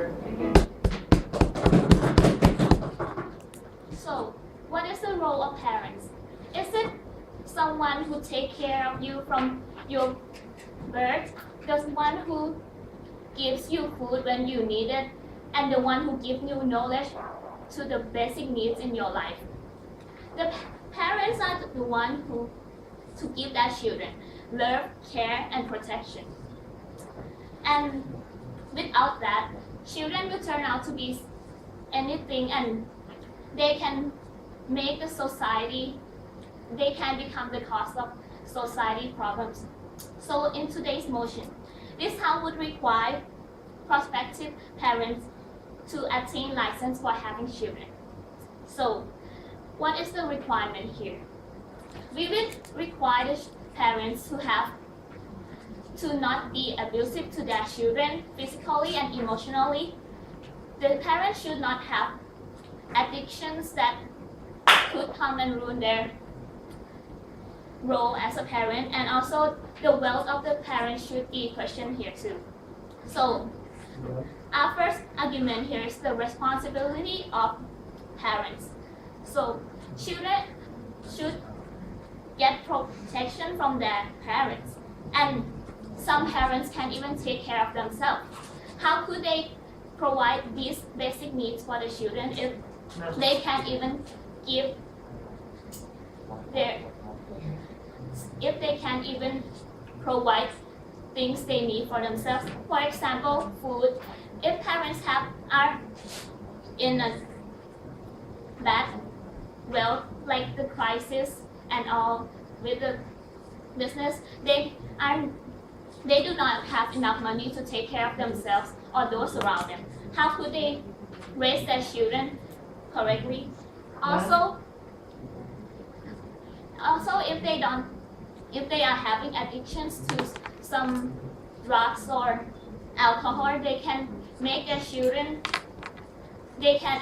here. So, what is the role of parents? Is it someone who take care of you from your birth, the one who gives you food when you need it, and the one who gives you knowledge to the basic needs in your life? The parents are the one who to give their children love, care, and protection. And without that, children will turn out to be anything, and they can make the society, they can become the cause of society problems. So in today's motion, this house would require prospective parents to attain license for having children. So what is the requirement here? We will require the parents to not be abusive to their children physically and emotionally. The parents should not have addictions that could come and ruin their role as a parent, and also the wealth of the parents should be questioned here too. So our first argument here is the responsibility of parents. So children should get protection from their parents, and some parents can even take care of themselves. How could they provide these basic needs for the children if they can't even give if they can't even provide things they need for themselves? For example, food. If parents are in a bad wealth, like the crisis and all with the business, they do not have enough money to take care of themselves or those around them. How could they raise their children correctly? Also, if they are having addictions to some drugs or alcohol, they can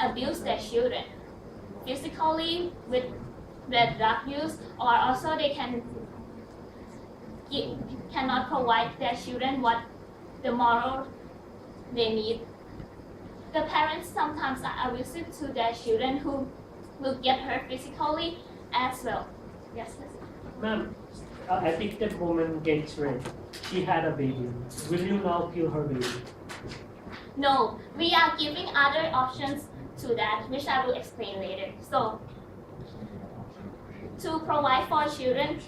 abuse their children physically with their drug use, or also they cannot provide their children what the moral they need. The parents sometimes are abusive to their children who will get hurt physically as well. Yes, Ma'am, I think that woman gets raped. She had a baby. Will you now kill her baby? No, we are giving other options to that, which I will explain later. So, to provide for children,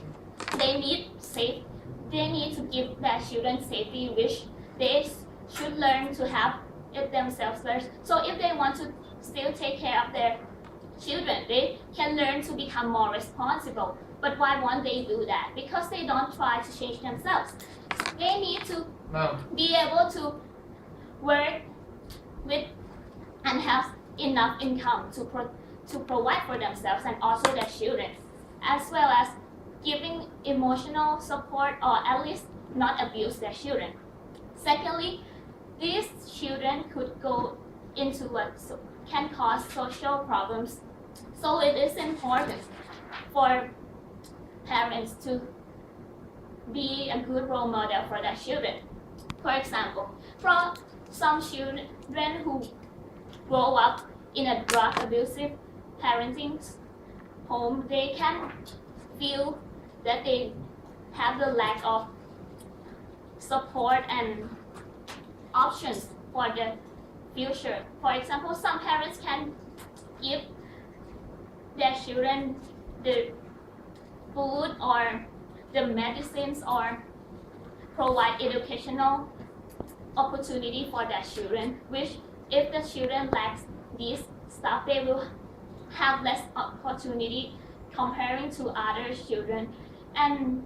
they need to give their children safety, which they should learn to have it themselves first. So if they want to still take care of their children, they can learn to become more responsible. But why won't they do that? Because they don't try to change themselves. They need to be able to work with and have enough income to provide for themselves and also their children, as well as giving emotional support, or at least not abuse their children. Secondly, these children could go into what can cause social problems. So it is important for parents to be a good role model for their children. For example, for some children who grow up in a drug abusive parenting home, they can feel that they have the lack of support and options for the future. For example, some parents can give their children the food or the medicines or provide educational opportunity for their children, which if the children lacks these stuff, they will have less opportunity comparing to other children. And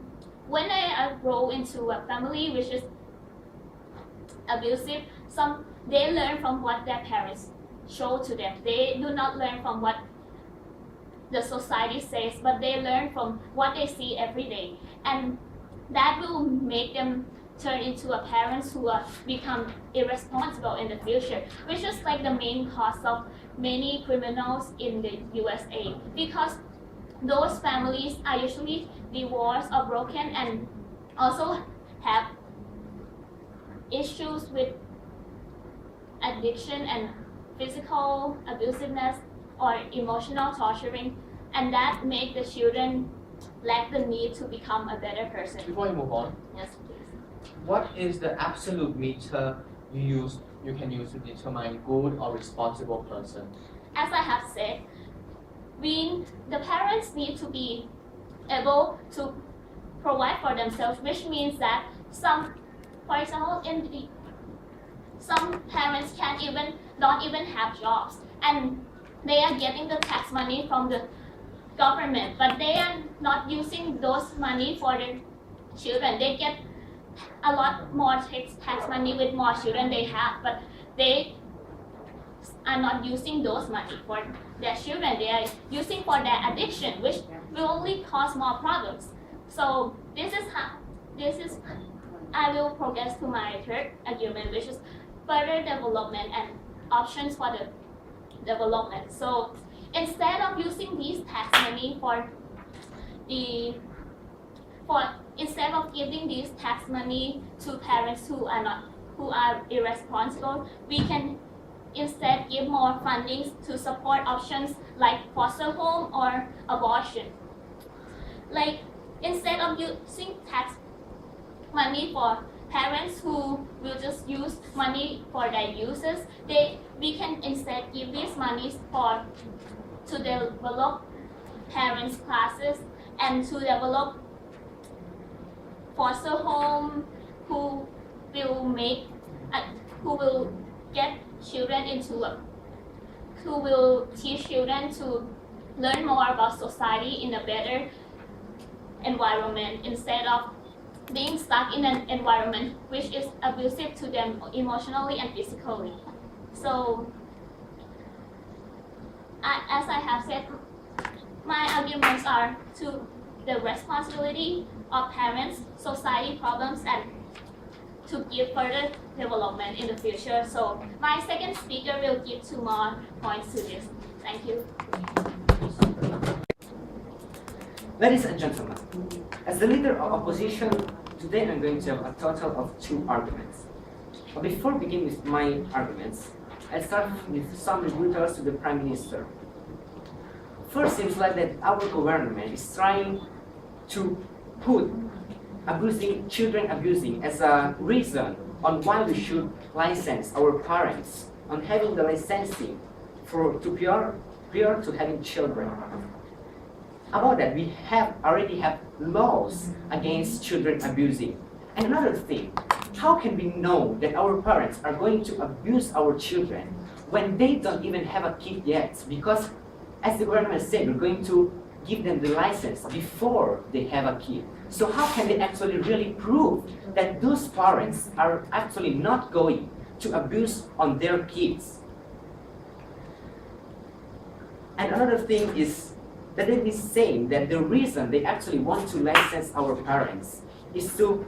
when they grow into a family which is abusive, they learn from what their parents show to them. They do not learn from what the society says, but they learn from what they see every day. And that will make them turn into a parents who become irresponsible in the future, which is like the main cause of many criminals in the USA, because those families are usually divorced or broken and also have issues with addiction and physical abusiveness or emotional torturing, and that make the children lack the need to become a better person. Before you move on, Yes, please. what is the absolute meter you can use to determine good or responsible person? As I have said, the parents need to be able to provide for themselves, which means that for example, some parents don't even have jobs, and they are getting the tax money from the government, but they are not using those money for their children. They get a lot more tax money with more children they have, but they are not using those money for their children. They are using for their addiction, which will only cause more problems. So I will progress to my third argument, which is further development and options for the development. So instead of using these tax money instead of giving these tax money to parents who are irresponsible, we can instead give more funding to support options like foster home or abortion. Like instead of using tax money for parents who will just use money for their uses, we can instead give these monies to develop parents' classes and to develop foster home who will get children who will teach children to learn more about society in a better environment instead of being stuck in an environment which is abusive to them emotionally and physically. So, as I have said, my arguments are to the responsibility of parents, society problems, and to give further development in the future. So, my second speaker will give 2 more points to this. Thank you. Ladies and gentlemen, as the leader of opposition, today I'm going to have a total of 2 arguments. But before beginning with my arguments, I'll start with some rebuttals to the Prime Minister. First, seems like that our government is trying to put children abusing as a reason on why we should license our parents on having the licensing prior to having children. About that, we already have laws against children abusing. And another thing, how can we know that our parents are going to abuse our children when they don't even have a kid yet? Because as the government said, we're going to give them the license before they have a kid. So how can they actually really prove that those parents are actually not going to abuse on their kids? And another thing is that it is saying that the reason they actually want to license our parents is to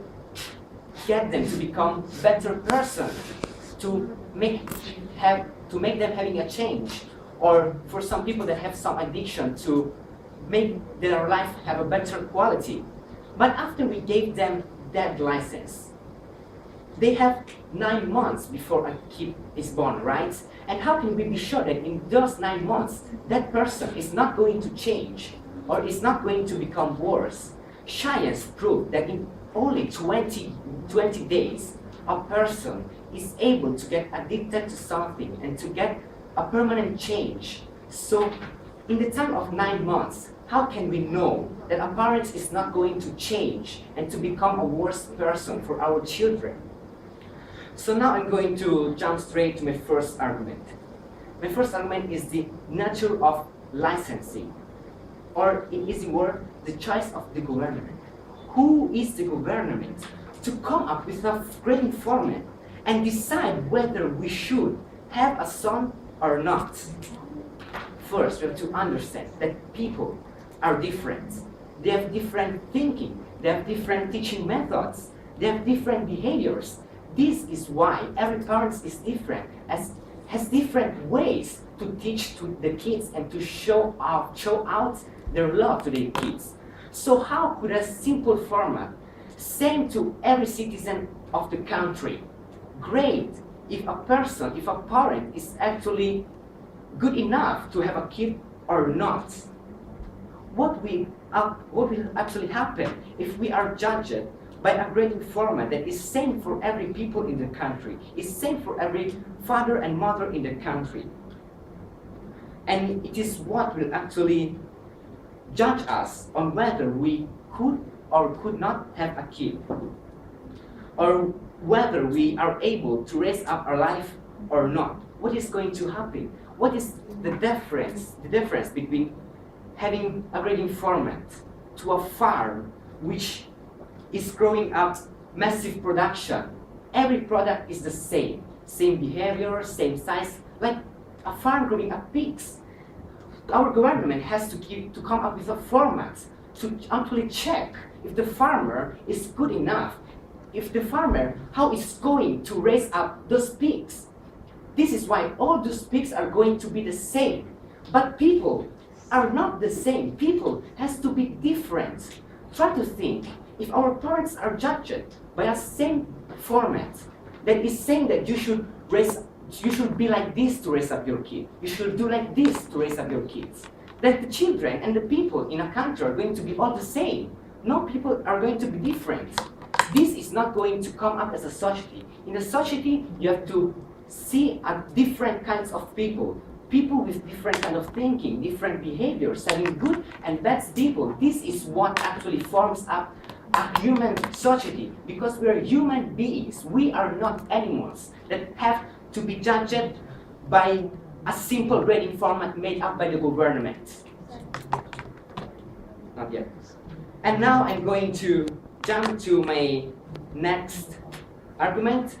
get them to become better person, to make them having a change, or for some people that have some addiction to make their life have a better quality. But after we gave them that license, they have 9 months before a kid is born, right? And how can we be sure that in those 9 months, that person is not going to change or is not going to become worse? Science proved that in only 20 days, a person is able to get addicted to something and to get a permanent change. So in the time of 9 months, how can we know that a parent is not going to change and to become a worse person for our children? So now I'm going to jump straight to my first argument. My first argument is the nature of licensing, or in easy word, the choice of the government. Who is the government to come up with a grading format and decide whether we should have a son or not? First, we have to understand that people are different. They have different thinking, they have different teaching methods, they have different behaviors. This is why every parent is different, has different ways to teach to the kids and to show out their love to their kids. So how could a simple format, same to every citizen of the country, grade if a person, if a parent is actually good enough to have a kid or not. What will actually happen if we are judged by a grading format that is same for every people in the country, is same for every father and mother in the country? And it is what will actually judge us on whether we could or could not have a kid, or whether we are able to raise up our life or not. What is going to happen? What is the difference between having a grading format to a farm which is growing up massive production? Every product is the same behavior, same size, like a farm growing up pigs. Our government has to come up with a format to actually check if the farmer is good enough, if the farmer, how is going to raise up those pigs. This is why all those pigs are going to be the same. But people are not the same. People has to be different. Try to think, if our parents are judged by a same format that is saying that you should be like this to raise up your kid, you should do like this to raise up your kids, that the children and the people in a country are going to be all the same. No, people are going to be different. This is not going to come up as a society. In a society, you have to see different kinds of people with different kind of thinking, different behaviors, having good and bad people. This is what actually forms up a human society, because we are human beings. We are not animals that have to be judged by a simple grading format made up by the government. Not yet. And now I'm going to jump to my next argument,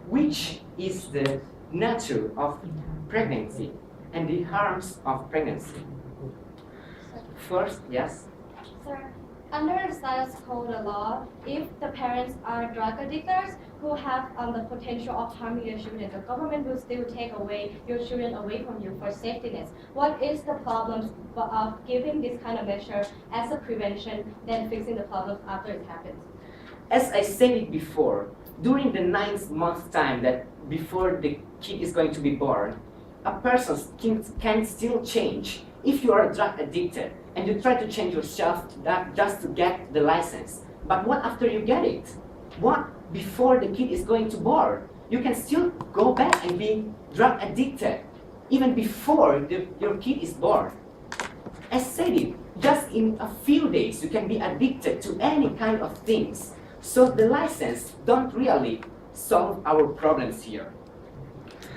which is the nature of pregnancy and the harms of pregnancy. First, yes? Sir, under the status quo law, if the parents are drug addicts who have the potential of harming your children, the government will still take away your children away from you for safety nets. What is the problem of giving this kind of measure as a prevention than fixing the problem after it happens? As I said it before, during the 9th month time that before the kid is going to be born, a person can still change. If you are drug addicted and you try to change yourself just to get the license, but what after you get it? What before the kid is going to born? You can still go back and be drug addicted even before your kid is born. As said it, just in a few days you can be addicted to any kind of things. So the license don't really solve our problems here.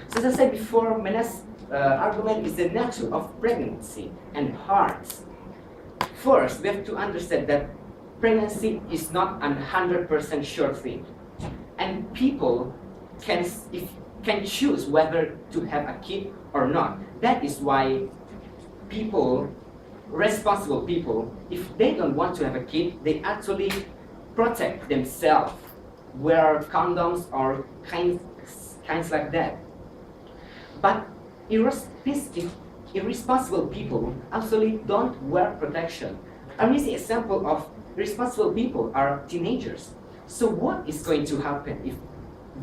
So as I said before, my next argument is the nature of pregnancy and harms. First, we have to understand that pregnancy is not a 100% sure thing. And people can choose whether to have a kid or not. That is why responsible people, if they don't want to have a kid, they actually protect themselves, wear condoms or kinds like that. But irresponsible people actually don't wear protection. An easy example of irresponsible people are teenagers. So what is going to happen if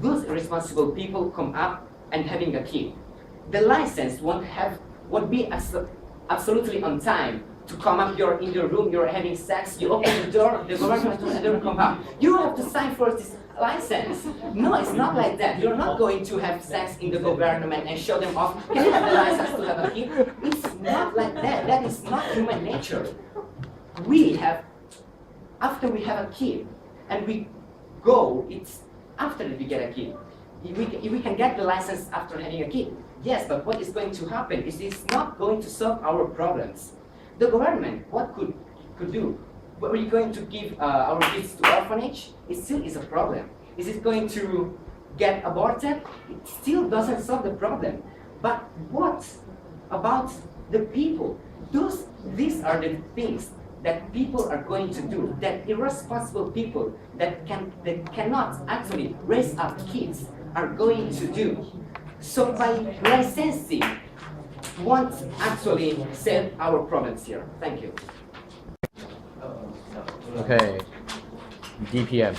those irresponsible people come up and having a kid? The license won't be absolutely on time to come up. You're in your room, you're having sex, you open the door, the government will come up. You have to sign for this license. No, it's not like that. You're not going to have sex in the government and show them off. Can you have the license to have a kid? It's not like that. That is not human nature. After we have a kid and we go, it's after we get a kid. We can get the license after having a kid. Yes, but what is going to happen is it's not going to solve our problems. The government, what could do? Are we going to give our kids to orphanage? It still is a problem. Is it going to get aborted? It still doesn't solve the problem. But what about the people? These are the things that people are going to do, that irresponsible people that cannot actually raise up kids are going to do. So by licensing won't actually solve our problems here. Thank you. Okay, DPM.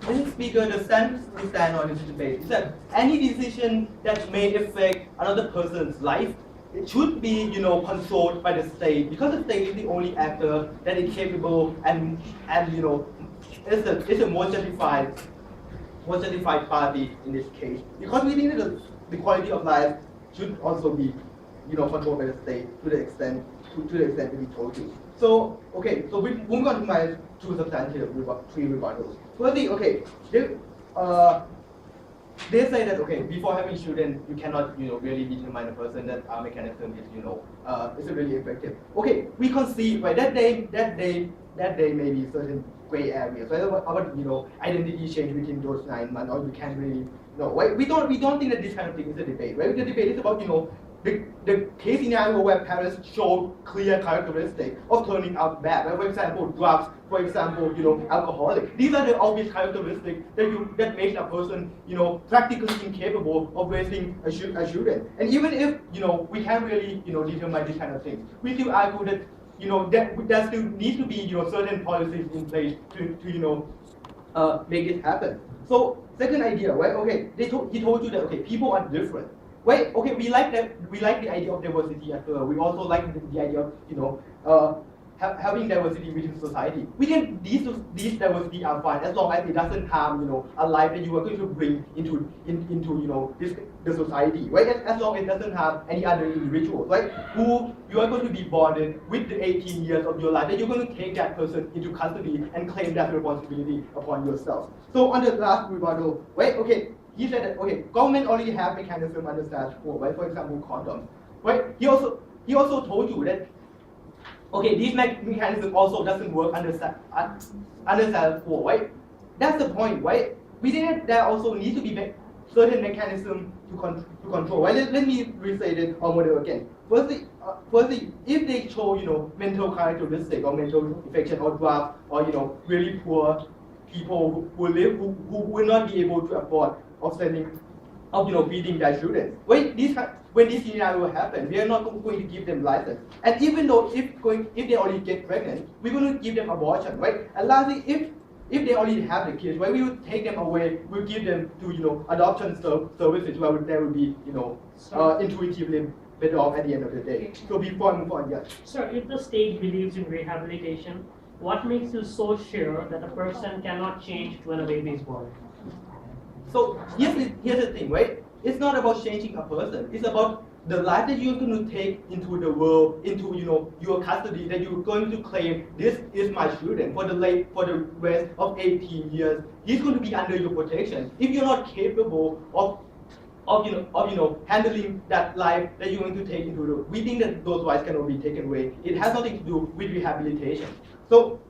Mr. Speaker, the stand we stand on this debate is that any decision that may affect another person's life, it should be, controlled by the state, because the state is the only actor that is capable and is a more justified party in this case. Because we think that the quality of life should also be, controlled by the state to the extent that we told you. So, okay, so we move on to my two substantive three rebuttals. Firstly, okay, they say that, okay, before having children, you cannot, really determine a person that our mechanism is, is really effective. Okay, we concede, right, that day may be certain gray areas, right, about, identity change within those 9 months, or you can't really know, right? We don't think that this kind of thing is a debate, right? The debate is about, the case scenario where parents show clear characteristics of turning out bad. Like, for example, drugs, for example, alcoholic. These are the obvious characteristics that makes a person, practically incapable of raising a children. And even if, we can't really, determine these kind of things, we still argue that, there still needs to be, certain policies in place to make it happen. So, second idea, right? Okay, he told you that, okay, people are different. Right? Okay, we like the idea of diversity as well. We also like the idea of, having diversity within society. We think these diversity are fine as long as it doesn't harm, a life that you are going to bring into the society, right? As long as it doesn't harm any other individuals, right? Who you are going to be bonded with the 18 years of your life, that you're going to take that person into custody and claim that responsibility upon yourself. So on the last rebuttal, right? Okay. He said that, okay, government already have mechanism under stage 4, right? For example, condoms, right? He also told you that, okay, this mechanism also doesn't work under stage 4, right? That's the point, right? We think there also needs to be certain mechanism to control, right? Let me restate it our model again. Firstly, if they show, mental characteristics or mental affection or drugs or, really poor people who will not be able to afford feeding their children. When this scenario happens, we are not going to give them license. And even though if they already get pregnant, we're going to give them abortion, right? And lastly, if they already have the kids, right, we will take them away, we'll give them to adoption services where they will be intuitively better off at the end of the day. So before I move on, yes. Sir, if the state believes in rehabilitation, what makes you so sure that a person cannot change when a baby is born? So here's the thing, right? It's not about changing a person. It's about the life that you're going to take into the world, into your custody, that you're going to claim this is my children for the rest of 18 years. He's going to be under your protection. If you're not capable of handling that life that you're going to take into the world, we think that those rights cannot be taken away. It has nothing to do with rehabilitation. So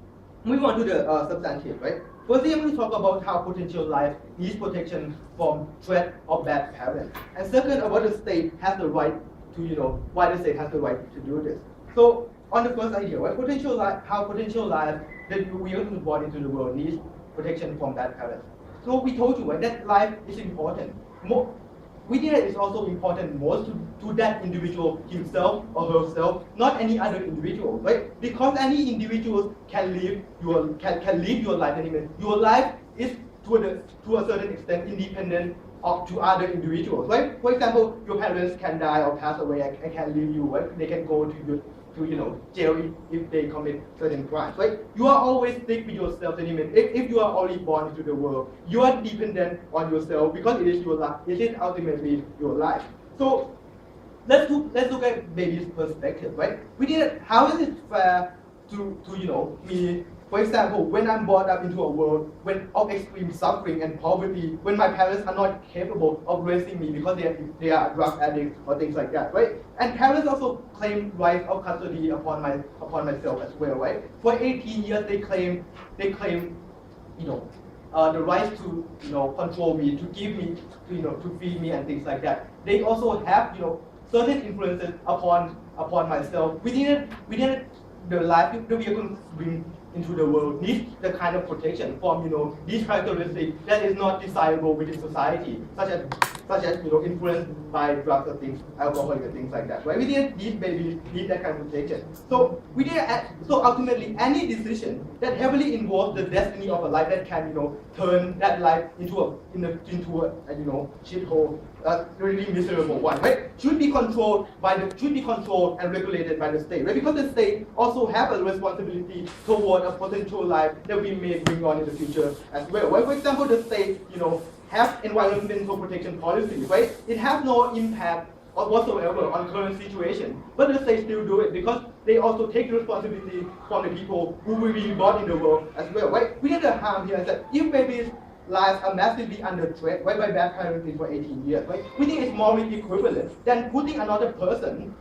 moving on to the substantive, right? Firstly, I'm going to talk about how potential life needs protection from threat of bad parents. And second, about the state has the right to, why the state has the right to do this. So on the first idea, right, how potential life that we are born into the world needs protection from bad parents. So we told you, right, that life is important. We think that it's also important most to that individual himself or herself, not any other individual, right? Because any individual can live your life anyway. Your life is to a certain extent independent to other individuals, right? For example, your parents can die or pass away and can leave you, right? They can go to jail if they commit certain crimes, right? You are always stick with yourself anyway. If you are only born into the world, you are dependent on yourself because it is your life. It is ultimately your life. So let's look at baby's perspective, right? We did how is it fair to me? For example, when I'm brought up into a world of extreme suffering and poverty, when my parents are not capable of raising me because they are drug addicts or things like that, right? And parents also claim rights of custody upon myself as well, right? For 18 years, they claim the right to control me, to give me, to feed me and things like that. They also have certain influences upon myself. We didn't the life that we are going to bring into the world needs the kind of protection from these characteristics that is not desirable within society, such as such as influenced by drugs or things, alcohol and things like that. Right? We didn't these babies need that kind of protection. So we didn't. So ultimately, any decision that heavily involves the destiny of a life that can turn that life into a shithole, really miserable one, right? Should be controlled and regulated by the state, right? Because the state also have a responsibility toward a potential life that we may bring on in the future as well. Right? For example, the state, have environmental protection policies, right? It has no impact whatsoever on current situation, but the state still do it because they also take responsibility from the people who will be born in the world as well, right? We need to harm here is that if babies' lives are massively under threat, right, by bad parenting for 18 years, right? We think it's morally equivalent than putting another person,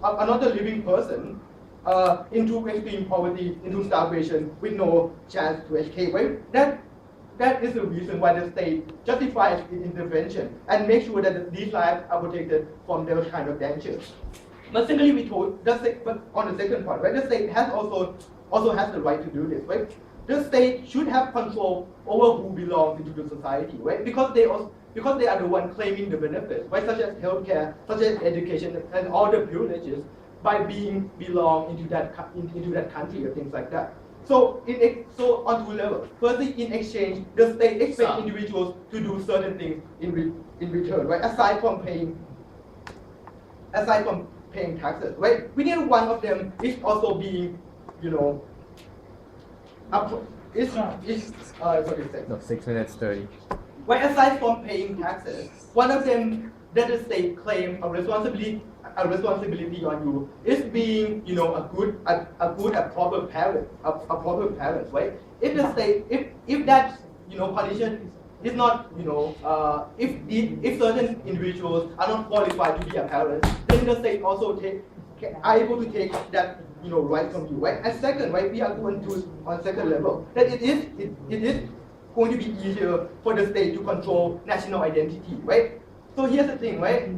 another living person, into extreme poverty, into starvation with no chance to escape, right? That is the reason why the state justifies its intervention and make sure that these lives are protected from those kind of dangers. But secondly, but on the second point, right, the state has also has the right to do this, right? The state should have control over who belongs into the society, right? Because they are the one claiming the benefits, right? Such as healthcare, such as education, and all the privileges by belong into that country or things like that. So on two levels. Firstly, in exchange, the state expects individuals to do certain things in return, right? Aside from paying taxes, right? Within one of them is also being, No, 6 minutes 30. Right, aside from paying taxes, one of them that the state claim a responsibility on you is being, a proper parent, right? If the state, if that, condition is not, if certain individuals are not qualified to be a parent, then the state also are able to take that, right from you, right? And second, right, we are going to on second level that it is going to be easier for the state to control national identity, right? So here's the thing, right?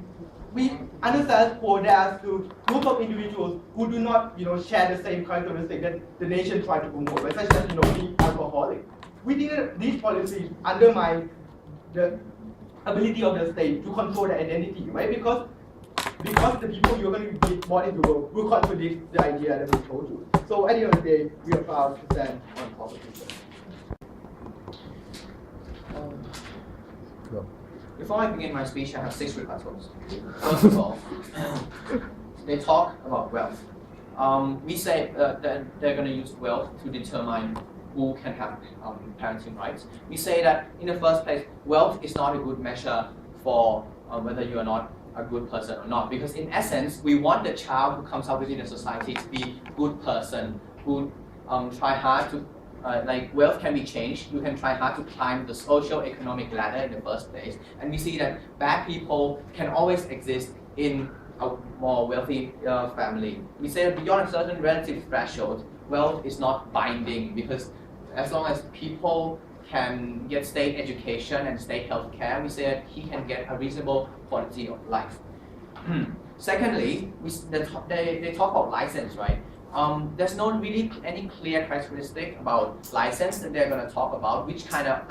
We understand for there are group of individuals who do not, share the same characteristic that the nation tries to promote, right? Such as, being alcoholic. We think these policies undermine the ability of the state to control the identity, right? Because the people you're going to be born into will contradict the idea that we told you. So at the end of the day, we are proud to stand on top of this. Before I begin my speech, I have 6 rebuttals. First of all, they talk about wealth. We say that they're going to use wealth to determine who can have parenting rights. We say that in the first place, wealth is not a good measure for whether you are not a good person or not, because in essence, we want the child who comes out within the society to be a good person, who try hard to wealth can be changed. You can try hard to climb the socio-economic ladder in the first place. And we see that bad people can always exist in a more wealthy family. We say that beyond a certain relative threshold, wealth is not binding, because as long as people can get state education and state health care, we say that he can get a reasonable quality of life. Secondly, they talk about license, right? There's no really any clear characteristic about license that they're going to talk about. Which kind of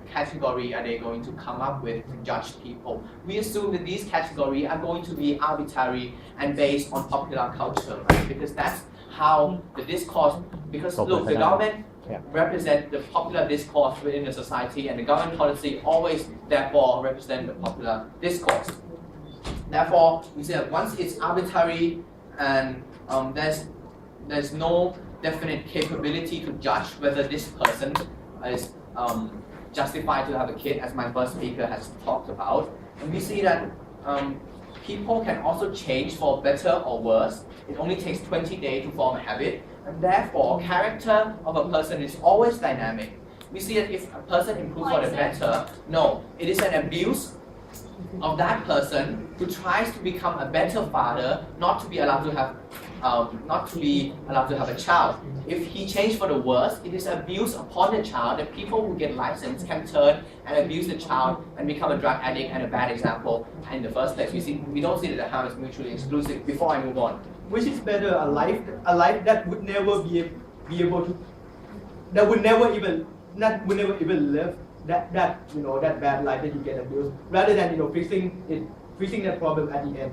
category are they going to come up with to judge people? We assume that these categories are going to be arbitrary and based on popular culture, right? Because that's how the discourse. Because look, the government represent the popular discourse within the society, and the government policy always therefore represent the popular discourse. Therefore, we say that once it's arbitrary and there's no definite capability to judge whether this person is justified to have a kid, as my first speaker has talked about. And we see that people can also change for better or worse. It only takes 20 days to form a habit, and therefore character of a person is always dynamic. We see that if a person improves for the better, no, it is an abuse of that person who tries to become a better father, not to be allowed to have a child. If he changed for the worse, it is abuse upon the child that people who get licensed can turn and abuse the child and become a drug addict and a bad example in the first place. We don't see that the harm is mutually exclusive. Before I move on, which is better, a life that would never be able to, that would never even live that that bad life that you get abused, rather than fixing that problem at the end.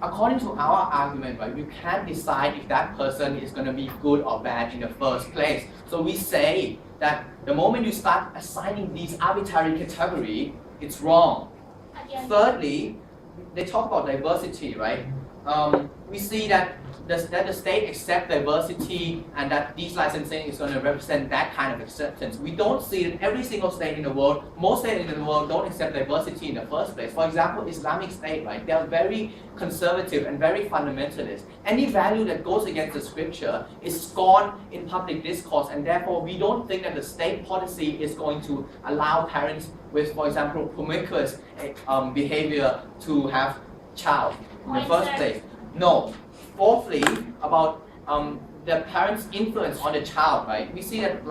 According to our argument, right, we can't decide if that person is going to be good or bad in the first place. So we say that the moment you start assigning these arbitrary categories, it's wrong. Again, Thirdly, they talk about diversity, right? We see that the state accepts diversity and that these licensing is going to represent that kind of acceptance. We don't see that every single state in the world, most states in the world don't accept diversity in the first place. For example, Islamic State, right? They are very conservative and very fundamentalist. Any value that goes against the scripture is scorned in public discourse, and therefore we don't think that the state policy is going to allow parents with, for example, promiscuous behavior to have child in the first place. No. Fourthly, about the parents' influence on the child, right? We see that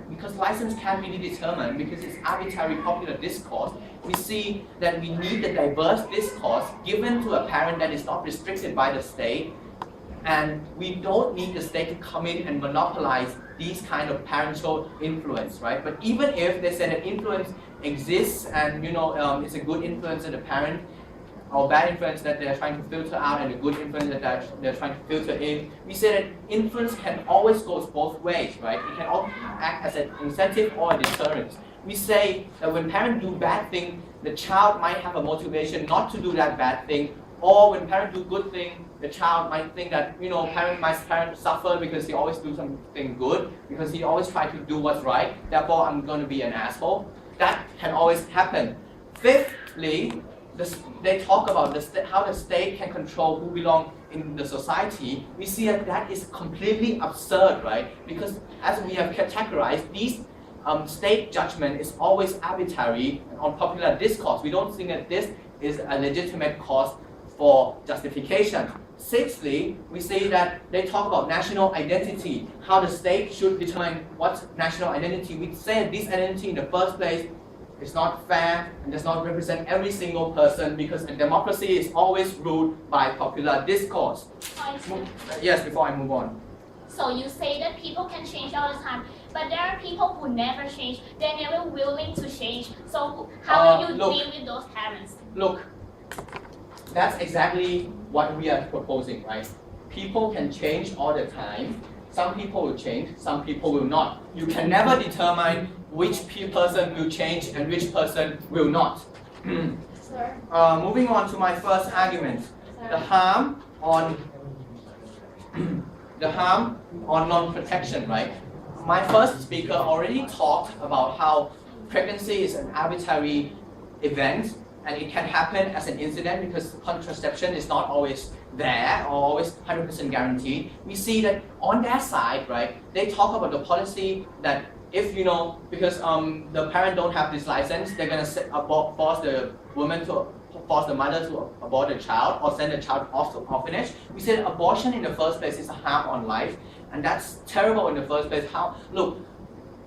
because license can't really determine, because it's arbitrary popular discourse, we see that we need the diverse discourse given to a parent that is not restricted by the state, and we don't need the state to come in and monopolize these kind of parental influence, right? But even if they say that influence exists and it's a good influence of the parent, or bad influence that they're trying to filter out and a good influence that they're trying to filter in. We say that influence can always go both ways, right? It can also act as an incentive or a deterrent. We say that when parents do bad thing, the child might have a motivation not to do that bad thing, or when parents do good thing, the child might think that my parent suffer because he always do something good, because he always try to do what's right, therefore I'm going to be an asshole. That can always happen. Fifthly, they talk about how the state can control who belong in the society. We see that is completely absurd, right? Because as we have categorized, these state judgment is always arbitrary on popular discourse. We don't think that this is a legitimate cause for justification. Sixthly, we see that they talk about national identity, how the state should determine what's national identity. We say this identity in the first place is not fair and does not represent every single person, because a democracy is always ruled by popular discourse. Yes, before I move on. So you say that people can change all the time, but there are people who never change. They're never willing to change. So how will you deal with those parents? Look, that's exactly what we are proposing, right? People can change all the time. Some people will change, some people will not. You can never determine which person will change and which person will not. Sir. Moving on to my first argument, Sir. the harm on non-protection, right? My first speaker already talked about how pregnancy is an arbitrary event and it can happen as an incident because contraception is not always there or always 100% guaranteed. We see that on their side, right, they talk about the policy that if because the parent don't have this license, they're gonna force the mother to abort the child or send the child off to orphanage. We say that abortion in the first place is a harm on life, and that's terrible in the first place.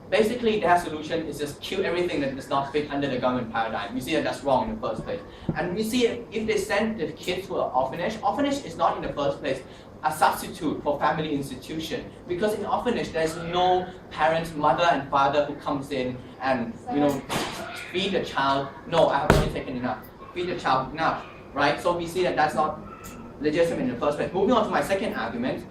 Basically their solution is just kill everything that does not fit under the government paradigm. We see that that's wrong in the first place. And we see if they send the kids to an orphanage is not in the first place a substitute for family institution, because in orphanage there's no parent, mother and father who comes in and feed the child. No, I have already taken enough. Feed the child enough, right? So we see that that's not legitimate in the first place. Moving on to my second argument,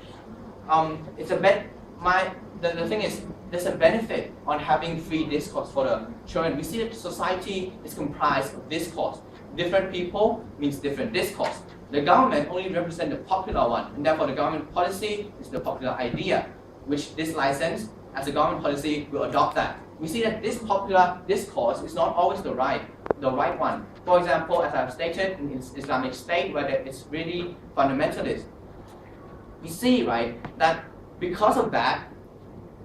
the thing is, there's a benefit on having free discourse for the children. We see that society is comprised of discourse. Different people means different discourse. The government only represents the popular one, and therefore the government policy is the popular idea, which this license, as a government policy, will adopt that. We see that this popular discourse is not always the right one. For example, as I've stated, in Islamic State, where it's really fundamentalist, we see, right, that because of that,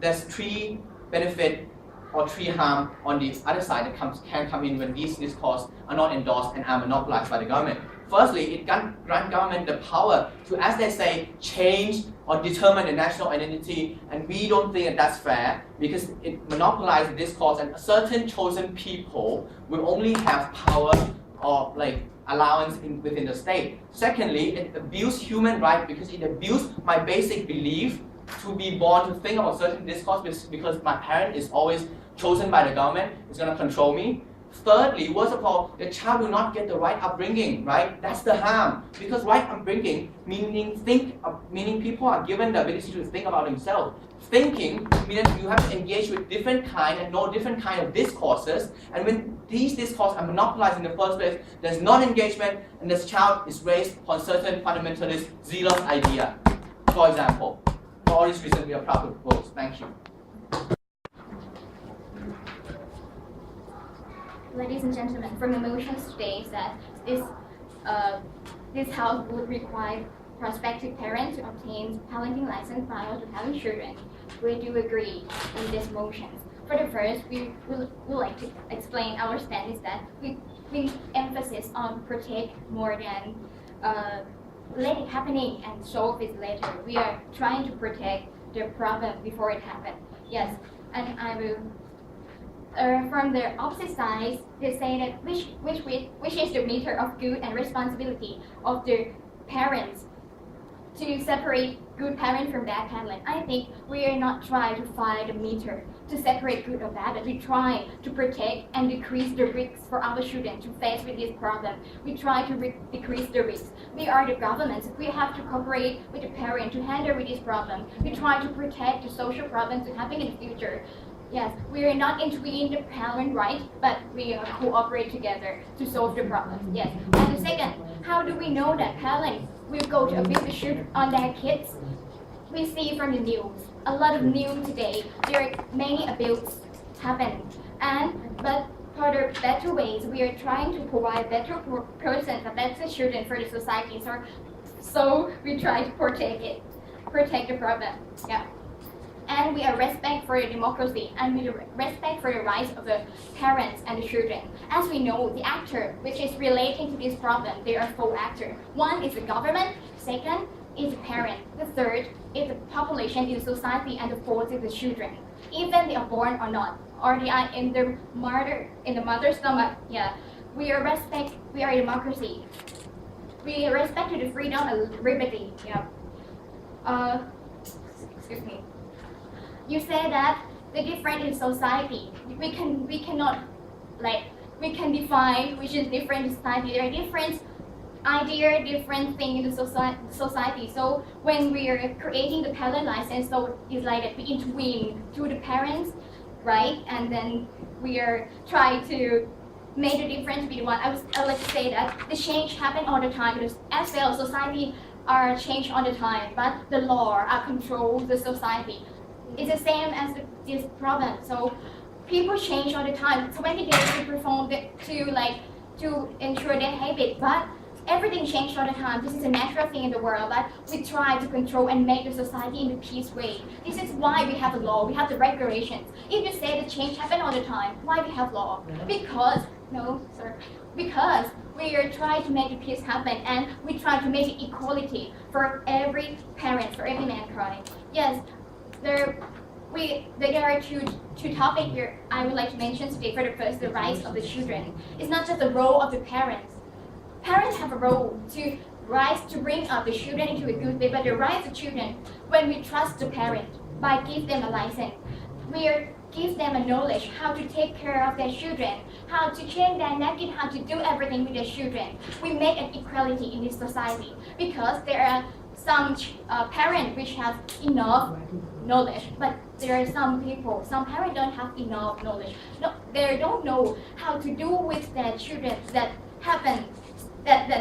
there's three benefit or three harm on the other side that can come in when these discourse are not endorsed and are monopolized by the government. Firstly, it grants government the power to, as they say, change or determine the national identity, and we don't think that that's fair because it monopolizes discourse, and certain chosen people will only have power or allowance within the state. Secondly, it abuses human rights because it abuses my basic belief to be born to think about certain discourse because my parent is always chosen by the government, is going to control me. Thirdly, worst of all, the child will not get the right upbringing, right? That's the harm. Because right upbringing, meaning people are given the ability to think about themselves. Thinking means you have to engage with different kind and know different kind of discourses. And when these discourses are monopolized in the first place, there's non-engagement, and this child is raised on certain fundamentalist, zealous idea. For example, for all these reasons, we are proud to propose. Thank you. Ladies and gentlemen, from the motion states that this house would require prospective parents to obtain parenting license prior to having children. We do agree in this motion. For the first, we would like to explain our stand is that we emphasis on protect more than let it happening and solve it later. We are trying to protect the problem before it happens. Yes, and I will. From the opposite side, they say that which is the meter of good and responsibility of the parents to separate good parent from bad parent. I think we are not trying to find a meter to separate good or bad, but we try to protect and decrease the risks for our children to face with this problem. We try to decrease the risks. We are the government. We have to cooperate with the parent to handle with this problem. We try to protect the social problems to happen in the future. Yes, we are not intervening the parent right, but we cooperate together to solve the problem. Yes. And the second, how do we know that parents will go to abuse the children on their kids? We see from the news, a lot of news today, there are many abuses happen. But for the better ways, we are trying to provide better persons, better children for the society. So we try to protect the problem. Yeah. And we are respect for the democracy and we respect for the rights of the parents and the children. As we know, the actor which is relating to this problem, there are four actors. One is the government, second is the parent, the third is the population in society, and the fourth is the children. Even they are born or not, or they are in the mother's stomach. Yeah, we are a democracy. We respect the freedom and liberty. Yeah. Excuse me. You say that the different in society, we can define which is different in society. There are different ideas, different things in the society. So when we are creating the parent license, so it's like that we intervene to the parents, right? And then we are trying to make the difference be the one. I would like to say that the change happen all the time because as well society are changed all the time, but the law are control the society. It's the same as this problem. So people change all the time. 20 days to perform to ensure their habit, but everything changes all the time. This is a natural thing in the world, but we try to control and make the society in a peace way. This is why we have the law, we have the regulations. If you say the change happen all the time, why we have law? Because we are trying to make the peace happen and we try to make equality for every parent, for every mankind. Yes. There are two topics here I would like to mention today. For the first, the rights of the children. It's not just the role of the parents. Parents have a role to bring up the children into a good way, but the rights of children, when we trust the parent by give them a license, we give them a knowledge how to take care of their children, how to change their napkin, how to do everything with their children. We make an equality in this society because there are some parents which have enough knowledge, but there are some parents don't have enough knowledge. No, they don't know how to do with their children that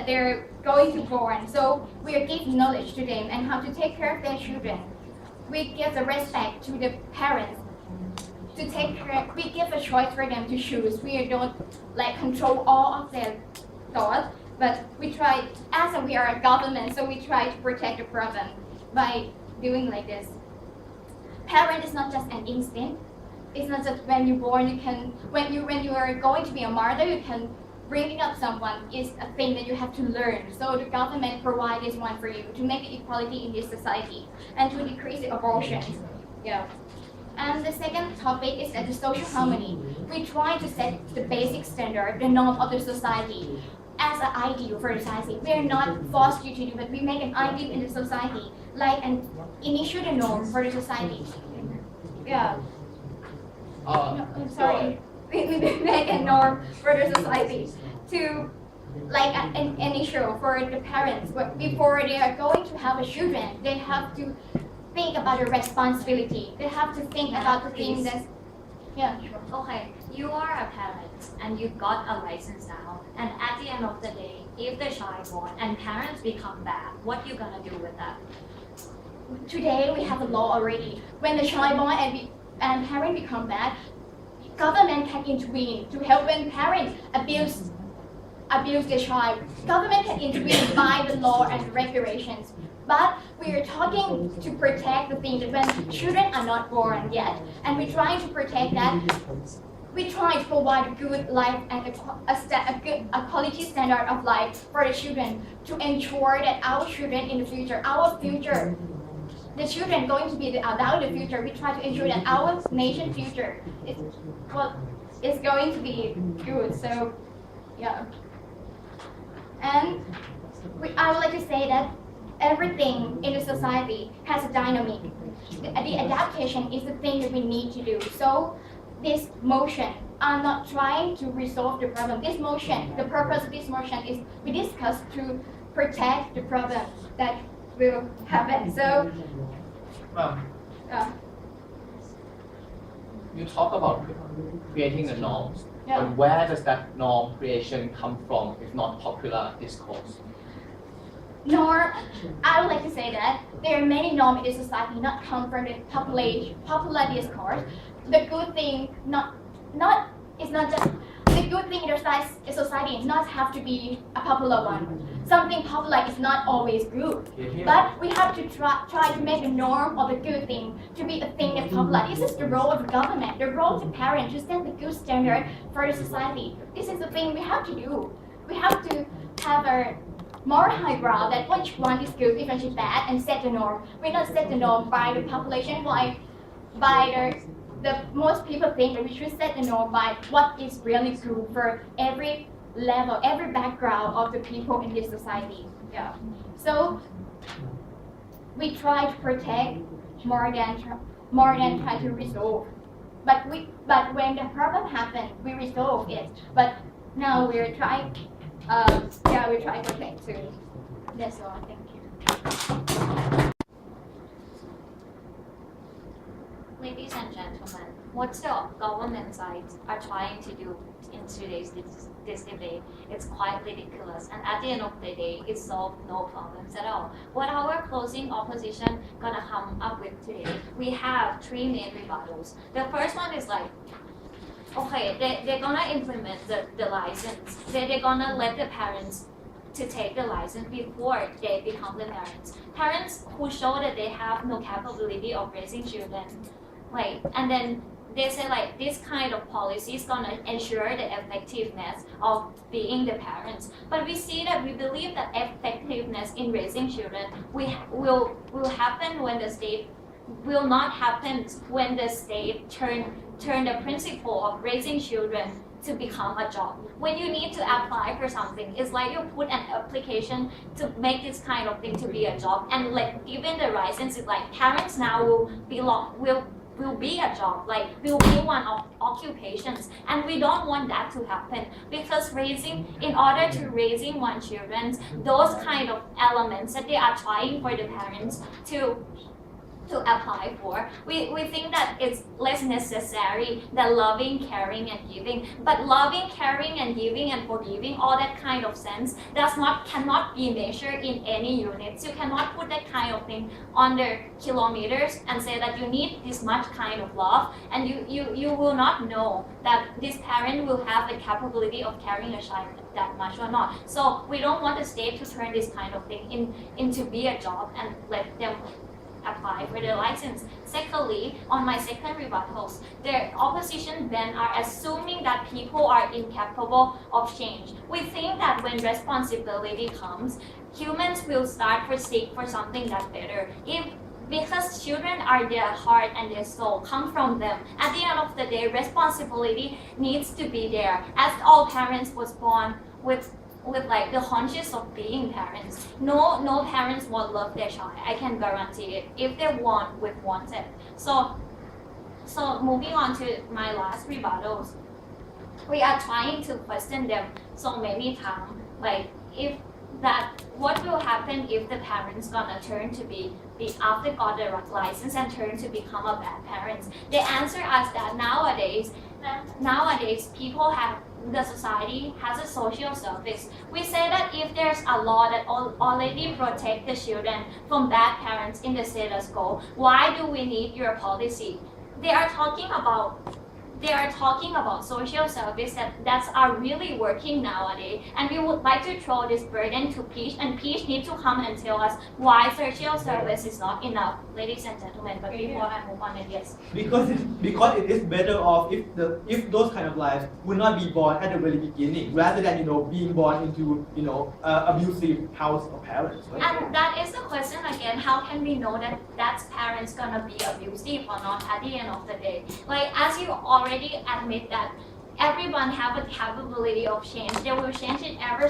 they're going to born. So we are giving knowledge to them and how to take care of their children. We give the respect to the parents to take care. We give a choice for them to choose. We don't control all of their thoughts, but we try, as we are a government, so we try to protect the problem by doing like this. Parent is not just an instinct. It's not just when you're born, when you are going to be a mother, you can bringing up someone is a thing that you have to learn. So the government provides this one for you to make the equality in this society and to decrease the abortions. Yeah. And the second topic is that the social harmony. We try to set the basic standard, the norm of the society. as an ideal for society. We are not forced you to do it. We make an ideal in the society, like an initial norm for the society. Yeah. No, I'm sorry. We make a norm for the society to like an initial for the parents. But before they are going to have a children, they have to think about the responsibility. They have to think about the things that. Yeah. Okay, you are a parent and you got a license now, and at the end of the day, if the child born and parents become bad, what you gonna do with that? Today we have a law already. When the child born and parent become bad, government can intervene to help when parents abuse the child. Government can intervene by the law and regulations. But we are talking to protect the thing that when children are not born yet, and we're trying to protect that. We try to provide a good life and a quality standard of life for the children to ensure that our children in the future, the children going to be the adult in the future. We try to ensure that our nation future is going to be good. So, yeah. And I would like to say that everything in the society has a dynamic. The adaptation is the thing that we need to do. So this motion, I'm not trying to resolve the problem. This motion, the purpose of this motion is we discuss to protect the problem that will happen. So, You talk about creating a norm, Yeah. but where does that norm creation come from if not popular discourse? nor I would like to say that there are many norms in society not come from the popular discourse. The good thing it's not just the good thing in the society not have to be a popular one. Something popular is not always good. But we have to try to make the norm of the good thing to be a thing that's popular. This is the role of the government, the role of the parent to set the good standard for the society. This is the thing we have to do. We have to have a moral high ground that which one is good, which one is bad, and set the norm. We not set the norm by the population, by the most people think that we should set the norm by what is really good for every level, every background of the people in this society. Yeah. So we try to protect more than try to resolve. But when the problem happens, we resolve it. But now we're trying. We try to protect too. That's all. Thank you. Ladies and gentlemen, what the government sides are trying to do in today's this debate, it's quite ridiculous, and at the end of the day, it solves no problems at all. What our closing opposition gonna come up with today, we have three main rebuttals. The first one is like, okay, they're gonna implement the license. They're gonna let the parents to take the license before they become the parents. Parents who show that they have no capability of raising children, like, and then they say like this kind of policy is gonna ensure the effectiveness of being the parents. But we see that we believe that effectiveness in raising children will happen when the state will not happen when the state turn the principle of raising children to become a job. When you need to apply for something, it's like you put an application to make this kind of thing to be a job, and like given the license, it's like parents now will be a job, like will be one of occupations, and we don't want that to happen because in order to raising one children, those kind of elements that they are trying for the parents to apply for. We think that it's less necessary than loving, caring, and giving. But loving, caring, and giving and forgiving, all that kind of sense, cannot be measured in any units. You cannot put that kind of thing under kilometers and say that you need this much kind of love, and you will not know that this parent will have the capability of carrying a child that much or not. So we don't want the state to turn this kind of thing into be a job and let them apply for the license. Secondly, on my second rebuttals, the opposition then are assuming that people are incapable of change. We think that when responsibility comes, humans will start to seek for something that's better. Because children are their heart and their soul come from them. At the end of the day, responsibility needs to be there. As all parents was born with like the conscious of being parents. No parents won't love their child. I can guarantee it. If they want it. So moving on to my last rebuttals, we are trying to question them so many times. Like if that what will happen if the parents gonna turn to be after got the license and turn to become a bad parents? They answer us that nowadays people have the society has a social service. We say that if there's a law that already protect the children from bad parents in the status quo, why do we need your policy? They are talking about social service that's are really working nowadays, and we would like to throw this burden to Peach, and Peach need to come and tell us why social service is not enough, ladies and gentlemen. But before I move on, yes. Because it is better off if those kind of lives would not be born at the very beginning, rather than being born into abusive house of parents. Right? And that is the question again. How can we know that that's parents gonna be abusive or not at the end of the day? Like as you already admit that everyone have a capability of change. They will change it every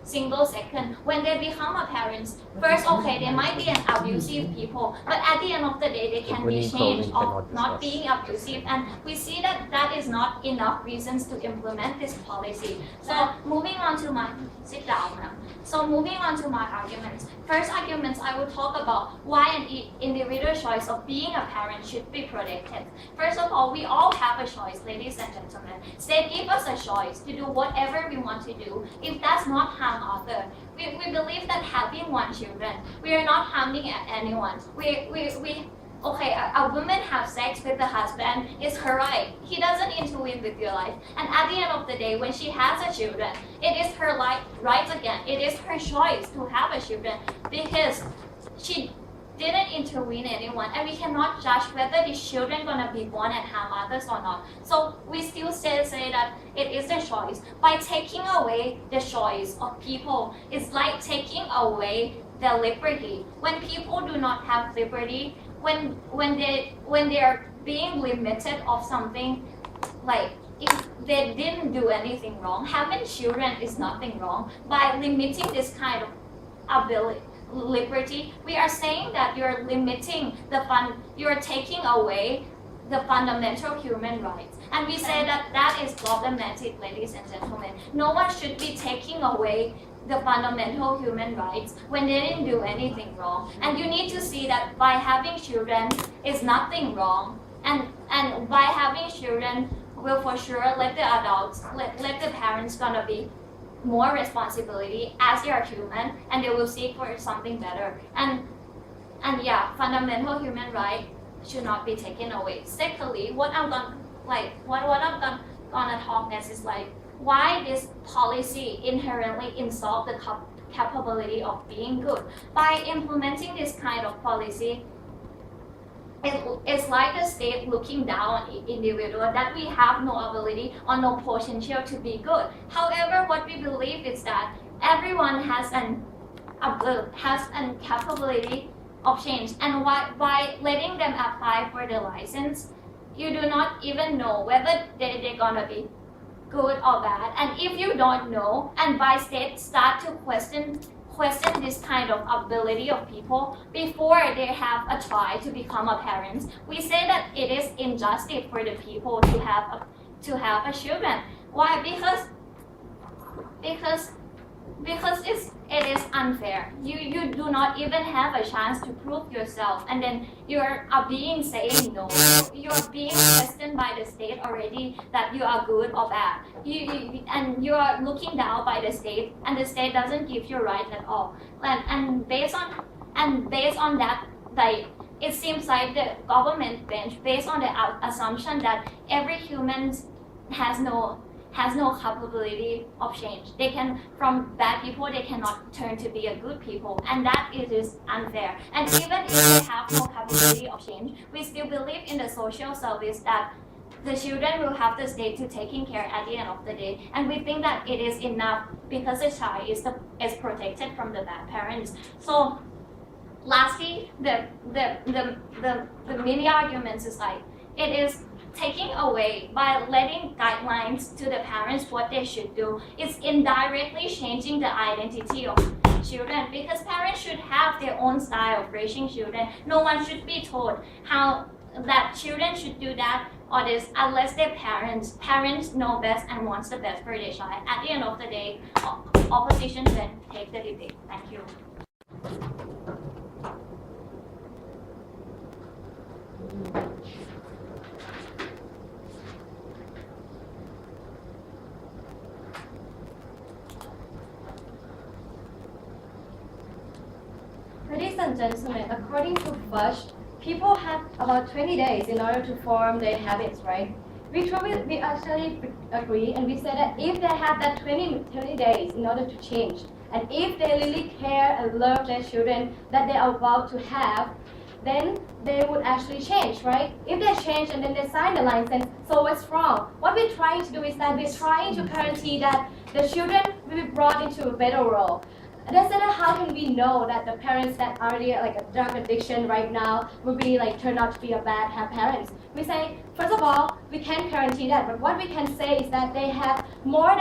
single second. When they become a parents, first, okay, they might be an abusive people, but at the end of the day, they can be changed of not being abusive. And we see that that is not enough reasons to implement this policy. So moving on to my, sit down now. So moving on to my arguments. First arguments, I will talk about why an individual choice of being a parent should be protected. First of all, we all have a choice, ladies and gentlemen. State give us a choice to do whatever we want to do if that's not harm other. We believe that having one children, we are not harming anyone. Okay, a woman have sex with the husband is her right. He doesn't intervene with your life. And at the end of the day, when she has a children, it is her right again. It is her choice to have a children because she didn't intervene anyone, and we cannot judge whether these children gonna be born and harm others or not. So we still say that it is a choice. By taking away the choice of people, it's like taking away their liberty. When people do not have liberty, when they are being limited of something, like if they didn't do anything wrong, having children is nothing wrong. By limiting this kind of liberty, we are saying that you're limiting you're taking away the fundamental human rights. And we say that that is problematic, ladies and gentlemen. No one should be taking away the fundamental human rights when they didn't do anything wrong. And you need to see that by having children is nothing wrong. And by having children will for sure let the adults, let the parents gonna be more responsibility as they are human, and they will seek for something better. And yeah, fundamental human right should not be taken away. Secondly, what I'm gonna talk next is like why this policy inherently insult the capability of being good. By implementing this kind of policy, it's like the state looking down on individual that we have no ability or no potential to be good. However, what we believe is that everyone has an capability of change, and by letting them apply for the license, you do not even know whether they're gonna be good or bad. And if you don't know, and by state start to question this kind of ability of people before they have a try to become a parent, we say that it is injustice for the people to have a children. Why? Because it is unfair. You do not even have a chance to prove yourself, and then you are being saying no. You are being questioned by the state already that you are good or bad. And you are looking down by the state, and the state doesn't give you right at all. And based on that, like it seems like the government bench, based on the assumption that every human has no capability of change. They can, from bad people, they cannot turn to be a good people, and that is unfair. And even if they have no capability of change, we still believe in the social service that the children will have the state to taking care at the end of the day. And we think that it is enough because the child is protected from the bad parents. So lastly, the mini arguments is like, it is taking away by letting guidelines to the parents what they should do is indirectly changing the identity of children, because parents should have their own style of raising children. No one should be told how that children should do that or this unless their parents know best and wants the best for their child. At the end of the day, opposition then take the debate. Thank you. Ladies and gentlemen, according to Bush, people have about 20 days in order to form their habits, right? We actually agree, and we said that if they have that 20 days in order to change, and if they really care and love their children that they are about to have, then they would actually change, right? If they change and then they sign the license, so what's wrong? What we're trying to do is that we're trying to guarantee that the children will be brought into a better world. That's how can we know that the parents that are already like a drug addiction right now will be like turn out to be a bad parents? We say, first of all, we can't guarantee that, but what we can say is that they have more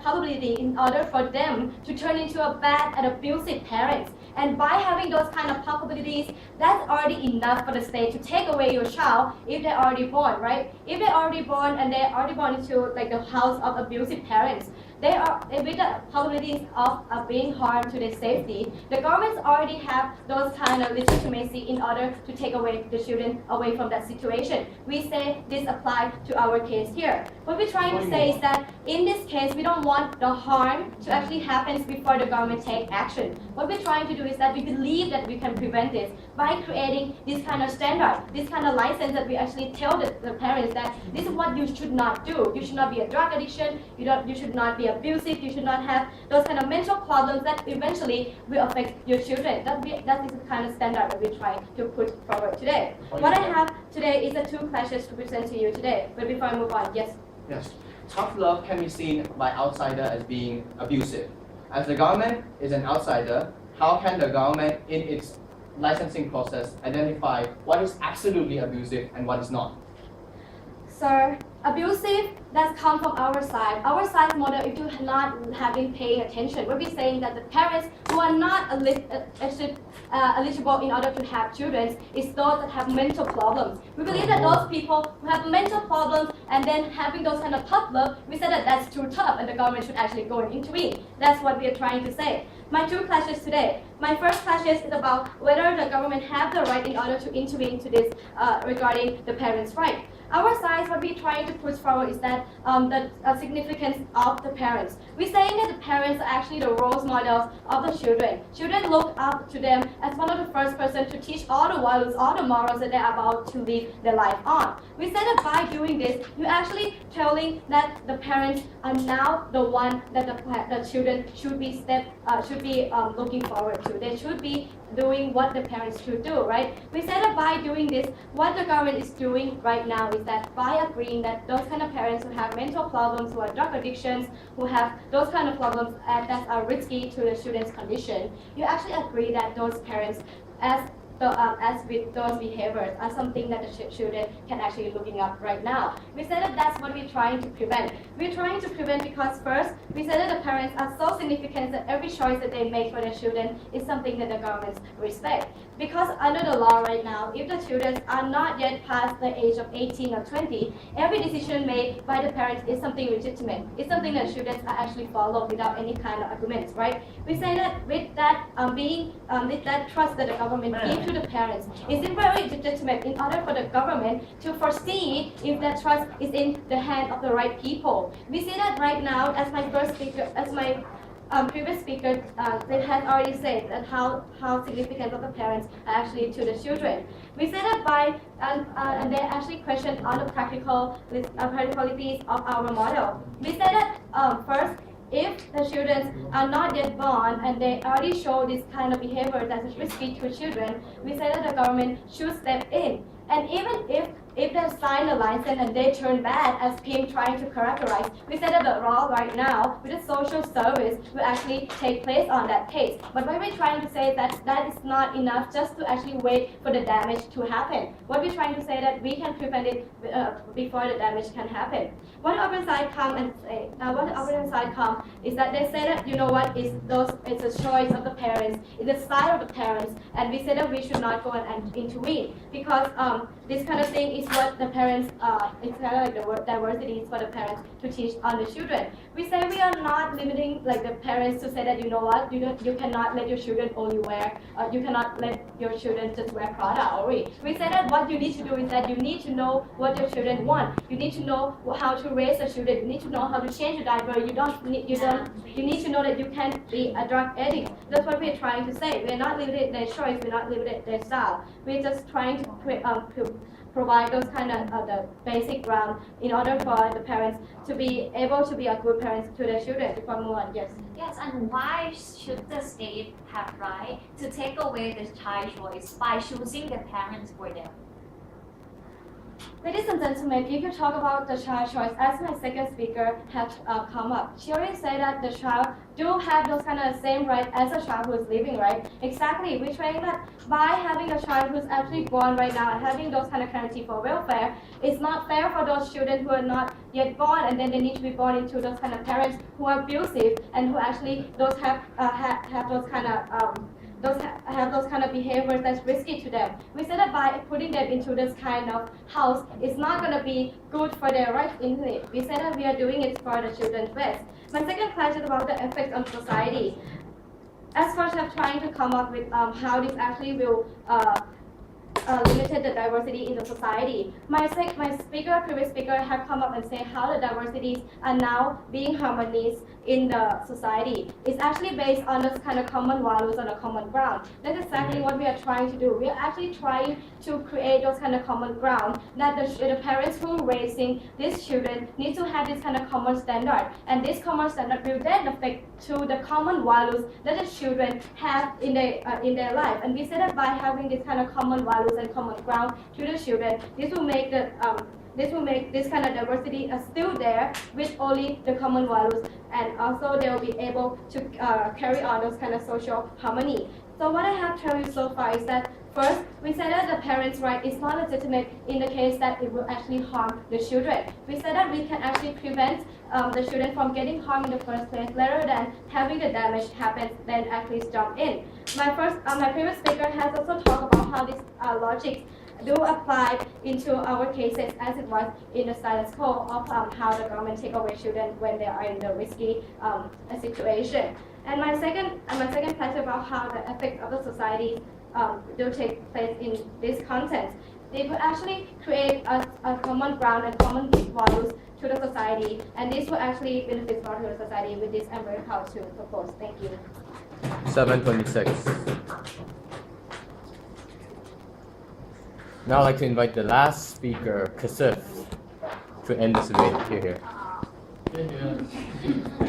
probability in order for them to turn into a bad and abusive parents. And by having those kind of probabilities, that's already enough for the state to take away your child if they're already born, right? If they're already born and they're already born into like the house of abusive parents, they are with the probabilities of being harmed to their safety. The governments already have those kind of legitimacy in order to take away the children away from that situation. We say this applies to our case here. What we're trying to say is that in this case, we don't want the harm to actually happen before the government take action. What we're trying to do is that we believe that we can prevent this by creating this kind of standard, this kind of license that we actually tell the parents that this is what you should not do. You should not be a drug addiction. You should not be abusive. You should not have those kind of mental problems that eventually will affect your children. That is the kind of standard that we're trying to put forward today. What I have today is the two clashes to present to you today. But before I move on, yes. Yes. Tough love can be seen by outsider as being abusive. As the government is an outsider, how can the government in its licensing process identify what is absolutely abusive and what is not? Sir, abusive, that's come from our side. Our side model, if you are not having paying attention, we'll be saying that the parents who are not eligible in order to have children is those that have mental problems. We believe that those people who have mental problems and then having those kind of tough love, we said that that's too tough and the government should actually go and intervene. That's what we are trying to say. My two clashes today. My first clash is about whether the government have the right in order to intervene to this regarding the parents' right. Our side, what we're trying to push forward is that the significance of the parents. We're saying that the parents are actually the role models of the children. Children look up to them as one of the first person to teach all the values, all the morals that they're about to live their life on. We say that by doing this, you're actually telling that the parents are now the one that the children should be looking forward to. They should be doing what the parents should do, right? We said that by doing this, what the government is doing right now is that by agreeing that those kind of parents who have mental problems, who are drug addictions, who have those kind of problems that are risky to the student's condition, you actually agree that those parents, as with those behaviors, are something that the children can actually looking up right now. We said that that's what we're trying to prevent. We're trying to prevent because first, we said that the parents are so significant that every choice that they make for their children is something that the governments respect. Because under the law right now, if the children are not yet past the age of 18 or 20, every decision made by the parents is something legitimate. It's something that students are actually follow without any kind of arguments, right? We say that with that with that trust that the government gives to the parents, is it very legitimate in order for the government to foresee if that trust is in the hand of the right people? We see that right now, as my first speaker, as my previous speaker they had already said that how significant of the parents are actually to the children. We said that by and they actually questioned all the practicalities of our model. We said that first, if the children are not yet born and they already show this kind of behavior that is risky to children, we say that the government should step in. And even if if they sign a license and they turn bad, as Pim trying to characterize, we said that the law right now with the social service will actually take place on that case. But what we're trying to say is that that is not enough just to actually wait for the damage to happen. What we're trying to say that we can prevent it before the damage can happen. What the opposite side come and say, what the opposite side come is that they say that, you know what, it's a choice of the parents, it's the style of the parents, and we say that we should not go and intervene because this kind of thing is what the parents, it's kind of like the diversity is for the parents to teach on the children. We say we are not limiting like the parents to say that, you know what, you cannot let your children only wear, you cannot let your children just wear Prada or we say that what you need to do is that you need to know what your children want. You need to know how to raise the children. You need to know how to change the diaper. You need to know that you can't be a drug addict. That's what we're trying to say. We're not limiting their choice. We're not limiting their style. We're just trying to provide those kind of the basic ground in order for the parents to be able to be a good parents to their children to move on. Yes. Yes, and why should the state have right to take away the child choice by choosing the parents for them? Ladies and gentlemen, if you talk about the child choice, as my second speaker has come up, she already said that the child do have those kind of same right as a child who is living, right? Exactly. We're saying that by having a child who's actually born right now and having those kind of guarantee for welfare, it's not fair for those children who are not yet born and then they need to be born into those kind of parents who are abusive and who actually those have those kind of have those kind of behaviors that's risky to them. We said that by putting them into this kind of house, it's not going to be good for their rights in it. We said that we are doing it for the children's best. My second class is about the effect on society. As far as I'm trying to come up with how this actually will limited the diversity in the society. My previous speaker have come up and say how the diversities are now being harmonized in the society. It's actually based on this kind of common values on a common ground. That's exactly what we are trying to do. We are actually trying to create those kind of common ground that the parents who are raising these children need to have this kind of common standard. And this common standard will then affect to the common values that the children have in their life. And we say that by having this kind of common values and common ground to the children, this will make this kind of diversity still there with only the common values, and also they will be able to carry on those kind of social harmony. So what I have told you so far is that first, we said that the parents' right is not legitimate in the case that it will actually harm the children. We said that we can actually prevent the children from getting harmed in the first place rather than having the damage happen then actually jump in. My previous speaker has also talked about how these logics do apply into our cases as it was in the status quo of how the government take away children when they are in the risky situation. And my second part about how the effect of the society do take place in this context. They will actually create a common ground and common values to the society, and this will actually benefit more to the society with this I'm very proud to propose. Thank you. 7:26. Now I'd like to invite the last speaker, Kasif, to end this debate. Here.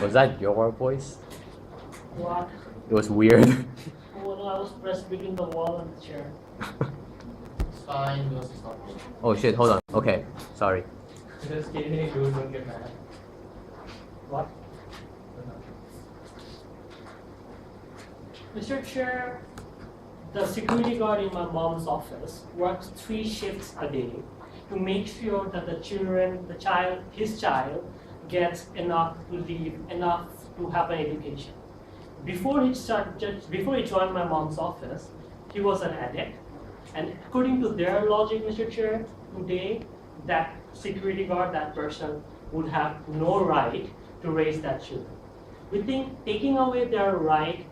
Was that your voice? What? It was weird. Oh no, I was pressed between the wall and the chair. It's fine, just stop. Oh shit, hold on. Okay, sorry. Just kidding, dude, don't get mad. What? Mr. Chair, the security guard in my mom's office works 3 shifts a day to make sure that his child gets enough to live, enough to have an education. Before he joined my mom's office, he was an addict. And according to their logic, Mr. Chair, today that security guard, that person would have no right to raise that children. We think taking away their right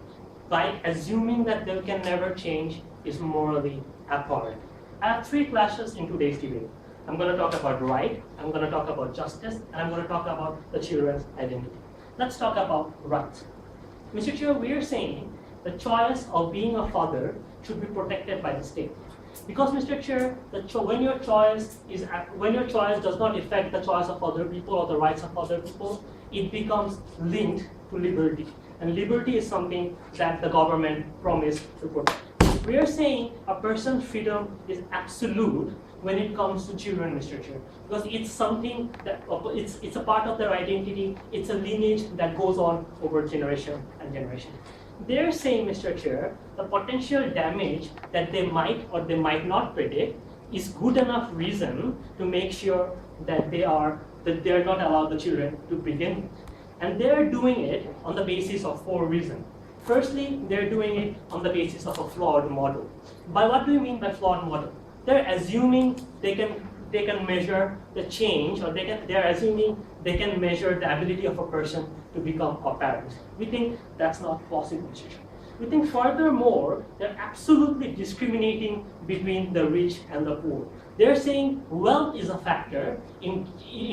by assuming that they can never change is morally abhorrent. I have 3 clashes in today's debate. I'm going to talk about right, I'm going to talk about justice, and I'm going to talk about the children's identity. Let's talk about rights. Mr. Chair, we are saying the choice of being a father should be protected by the state. Because, Mr. Chair, when your choice does not affect the choice of other people or the rights of other people, it becomes linked to liberty. And liberty is something that the government promised to protect. We are saying a person's freedom is absolute when it comes to children, Mr. Chair, because it's something that it's a part of their identity. It's a lineage that goes on over generation and generation. They're saying, Mr. Chair, the potential damage that they might or they might not predict is good enough reason to make sure that they are not allowed the children to begin with. And they're doing it on the basis of 4 reasons. Firstly, they're doing it on the basis of a flawed model. By what do you mean by flawed model? They're assuming they can measure the change, or they're assuming they can measure the ability of a person to become a parent. We think that's not possible. We think furthermore, they're absolutely discriminating between the rich and the poor. They're saying wealth is a factor in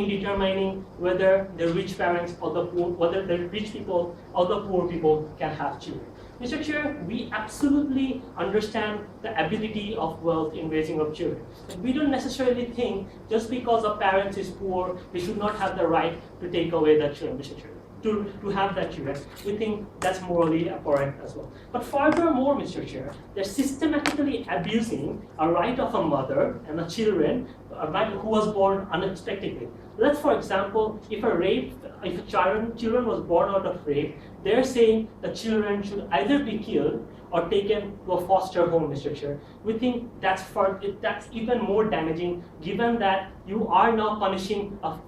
determining whether the rich parents or the poor, whether the rich people or the poor people can have children. Mr. Chair, we absolutely understand the ability of wealth in raising up children. We don't necessarily think just because a parent is poor, they should not have the right to take away that children, Mr. Chair. To have that children. We think that's morally abhorrent as well. But furthermore, Mr. Chair, they're systematically abusing a right of a mother and a children who was born unexpectedly. Let's, for example, if a children was born out of rape, they're saying the children should either be killed or taken to a foster home, Mr. Chair. We think that's even more damaging, given that you are now punishing a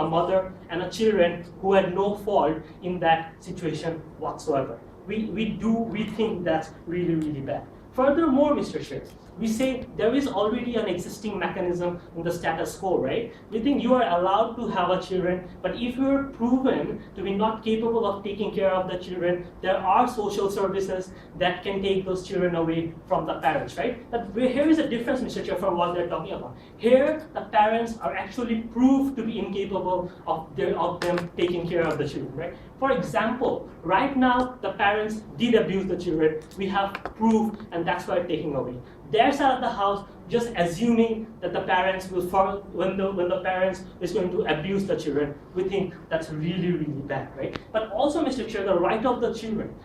mother and a children who had no fault in that situation whatsoever. We think that's really, really bad. Furthermore, Mr. Chair, we say there is already an existing mechanism in the status quo, right? We think you are allowed to have a children, but if you are proven to be not capable of taking care of the children, there are social services that can take those children away from the parents, right? But here is a difference, Mr. Chair, from what they're talking about. Here, the parents are actually proved to be incapable of them taking care of the children, right? For example, right now, the parents did abuse the children. We have proof, and that's why taking away. Their side of the house just assuming that the parents will when the parents is going to abuse the children. We think that's really, really bad, right? But also, Mr. Chair, the right of the children.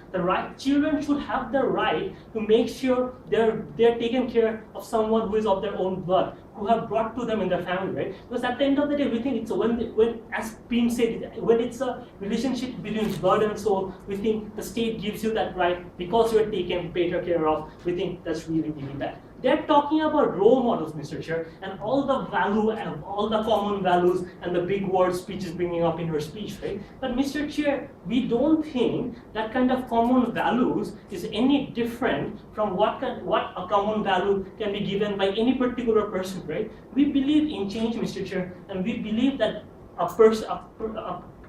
Children should have the right to make sure they're taken care of someone who is of their own blood, who have brought to them in their family, right? Because at the end of the day, we think it's when as Pim said, when it's a relationship between blood and soul, we think the state gives you that right because you're taken better care of. We think that's really, really bad. They're talking about role models, Mr. Chair, and all the value and all the common values and the big words speech is bringing up in her speech, right? But Mr. Chair, we don't think that kind of common values is any different from what a common value can be given by any particular person, right? We believe in change, Mr. Chair, and we believe that a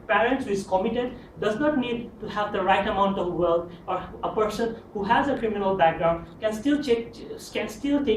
parent who is committed does not need to have the right amount of wealth, or a person who has a criminal background can still take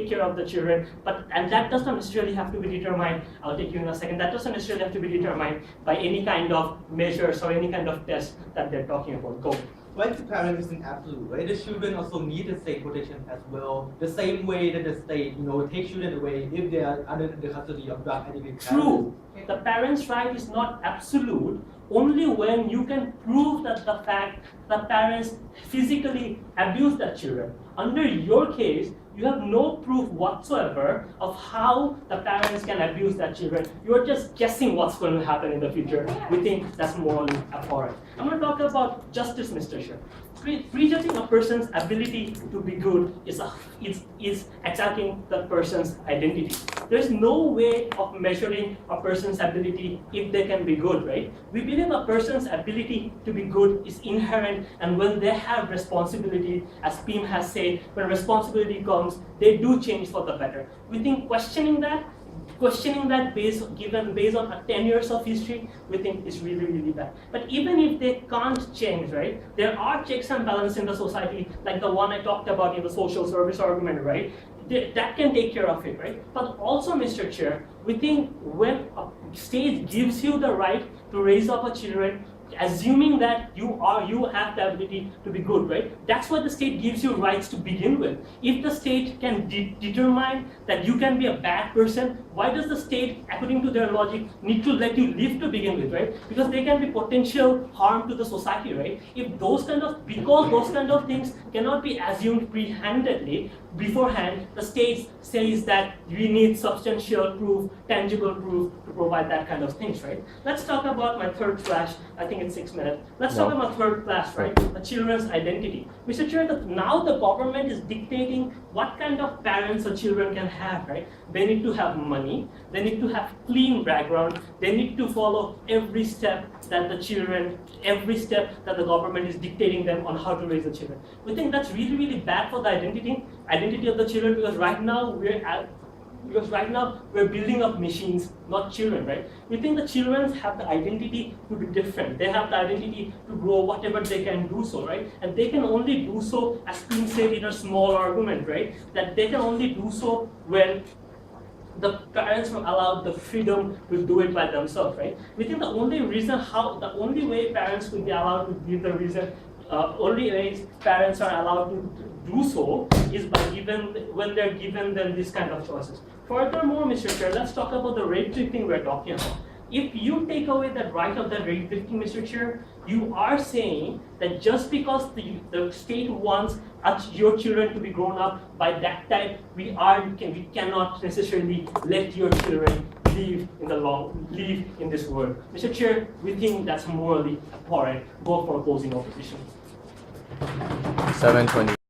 care of the children, and that does not necessarily have to be determined, I'll take you in a second, that doesn't necessarily have to be determined by any kind of measures or any kind of test that they're talking about. Go. Rights to parents isn't absolute, right? The children also need the state protection as well. The same way that the state, takes children away if they are under the custody of drug addicted parents. True. The parents' right is not absolute only when you can prove that the fact the parents physically abuse the children. Under your case, you have no proof whatsoever of how the parents can abuse their children. You are just guessing what's going to happen in the future. We think that's morally abhorrent. I'm going to talk about justice, Mr. Chair. Prejudging a person's ability to be good is attacking the person's identity. There's no way of measuring a person's ability if they can be good, right? We believe a person's ability to be good is inherent, and when they have responsibility, as Pim has said, when responsibility comes, they do change for the better. We think questioning that based on 10 years of history, we think is really, really bad. But even if they can't change, right, there are checks and balances in the society, like the one I talked about in the social service argument, right? That can take care of it, right? But also, Mr. Chair, we think when a state gives you the right to raise up a children, assuming that you have the ability to be good, right? That's why the state gives you rights to begin with. If the state can determine that you can be a bad person, why does the state, according to their logic, need to let you live to begin with, right? Because they can be potential harm to the society, right? Because those kind of things cannot be assumed pre-handedly, beforehand, the state says that we need substantial proof, tangible proof to provide that kind of things, right? Let's talk about my third flash. I think it's 6 minutes. Let's talk about third flash, right? The children's identity. Mr. Chair, that now the government is dictating what kind of parents the children can have, right? They need to have money. They need to have clean background. They need to follow every step that the children, every step that the government is dictating them on how to raise the children. We think that's really, really bad for the identity of the children, because right now we're building up machines, not children, right? We think the children have the identity to be different. They have the identity to grow whatever they can do so, right? And they can only do so, as Queen said in a small argument, right? That they can only do so when the parents were allowed the freedom to do it by themselves, right? We think the only way parents could be allowed to give the reason, only way parents are allowed to do so is by when they're given them this kind of choices. Furthermore, Mr. Chair, let's talk about the rape victim we're talking about. If you take away that right of the rape victim, Mr. Chair, you are saying that just because the state wants your children to be grown up by that time, we cannot necessarily let your children live in this world. Mr. Chair, we think that's morally abhorrent. Go for opposing opposition. 7:20.